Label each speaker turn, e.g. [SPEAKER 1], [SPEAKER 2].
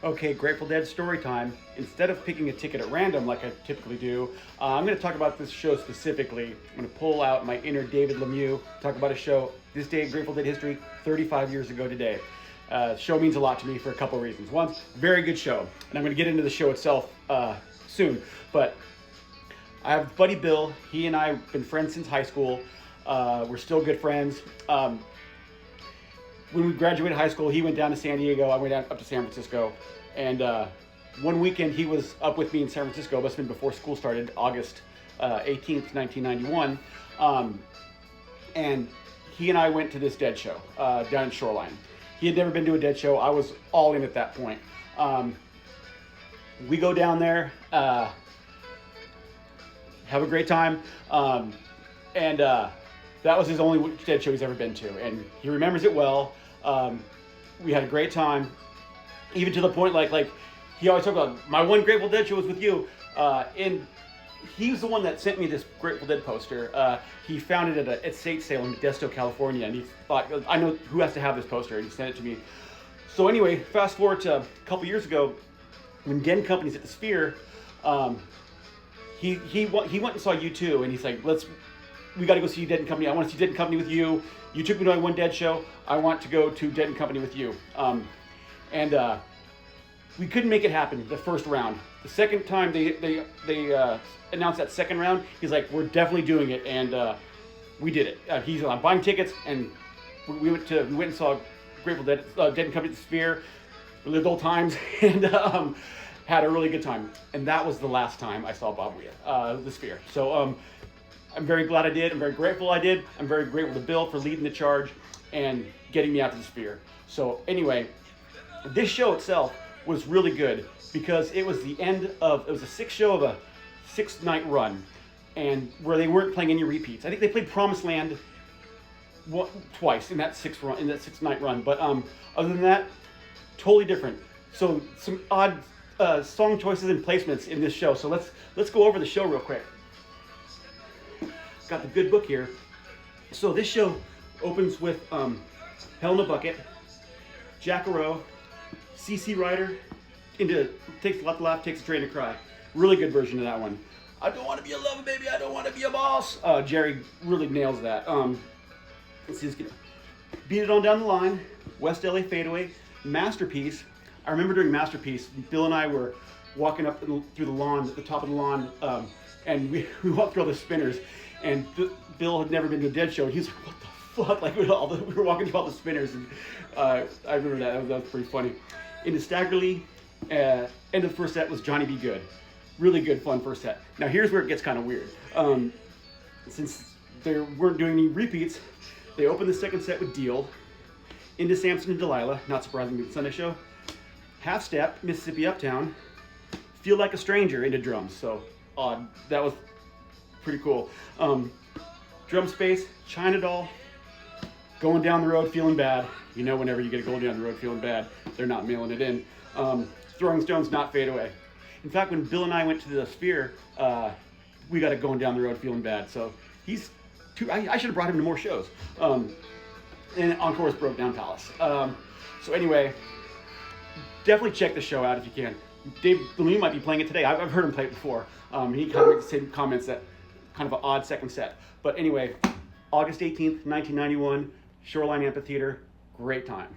[SPEAKER 1] Okay, Grateful Dead story time. Instead of picking a ticket at random like I typically do, I'm going to talk about this show specifically. I'm going to pull out my inner David Lemieux, talk about a show, this day, Grateful Dead history, 35 years ago today. Show means a lot to me for a couple of reasons. One, very good show, and I'm going to get into the show itself soon. But I have Buddy Bill. He and I have been friends since high school. We're still good friends. When we graduated high school, he went down to San Diego. I went down up to San Francisco. And one weekend he was up with me in San Francisco. It must have been before school started, August 18th, 1991. And he and I went to this Dead show down in Shoreline. He had never been to a Dead show. I was all in at that point. We go down there, have a great time. And that was his only Dead show he's ever been to. And he remembers it well. We had a great time. Even to the point, like he always talked about, my one Grateful Dead show was with you. And he's the one that sent me this Grateful Dead poster. He found it at a estate sale in Modesto, California, and he thought, I know who has to have this poster, and he sent it to me. So anyway, fast forward to a couple years ago, when Dead and Company's at the Sphere, he went and saw U2, and he's like, we got to go see Dead and Company. I want to see Dead and Company with you. You took me to my one Dead show. I want to go to Dead and Company with you. And we couldn't make it happen the first round. The second time they announced that second round, he's like, we're definitely doing it, and we did it. He's like, I'm buying tickets, and we went and saw Grateful Dead, Dead and Company at the Sphere. We lived old times, and had a really good time. And that was the last time I saw Bob Weir, the Sphere. So I'm very glad I did. I'm very grateful I did. I'm very grateful to Bill for leading the charge and getting me out to the Sphere. So anyway, this show itself was really good because it was the end of, it was a sixth show of a 6-night run, and where they weren't playing any repeats. I think they played Promised Land twice in that 6-night run, but other than that, totally different. So some odd song choices and placements in this show. So let's go over the show real quick. Got the good book here. So this show opens with Hell in a Bucket, Jackarow, CC Rider, into Takes a Lot to Laugh, Takes a Train to Cry. Really good version of that one. I don't want to be a lover, baby, I don't want to be a boss. Jerry really nails that. Let's see, Beat It On Down the Line, West LA Fadeaway, Masterpiece. I remember during Masterpiece, Bill and I were walking up through the lawn, at the top of the lawn, and we walked through all the spinners, and Bill had never been to a Dead show, and he was like, what the fuck? Like, we were walking through all the spinners, and I remember that was pretty funny. Into Staggerly, end of the first set was Johnny Be Good. Really good, fun first set. Now here's where it gets kind of weird. Since they weren't doing any repeats, they opened the second set with Deal, Into Samson and Delilah, not surprisingly the Sunday show, Half Step, Mississippi Uptown, Feel Like a Stranger into drums. So odd. That was pretty cool. Drum Space, China Doll, Going Down the Road Feeling Bad. You know, whenever you get a Going Down the Road Feeling Bad, they're not mailing it in. Throwing Stones, Not Fade Away. In fact, when Bill and I went to the Sphere, we got a Going Down the Road Feeling Bad. So I should have brought him to more shows. And Encore is Broke Down Palace. So anyway, definitely check the show out if you can. Dave Lemieux might be playing it today. I've heard him play it before. He kind of makes the same comments, that kind of an odd second set. But anyway, August 18th, 1991, Shoreline Amphitheater, great time.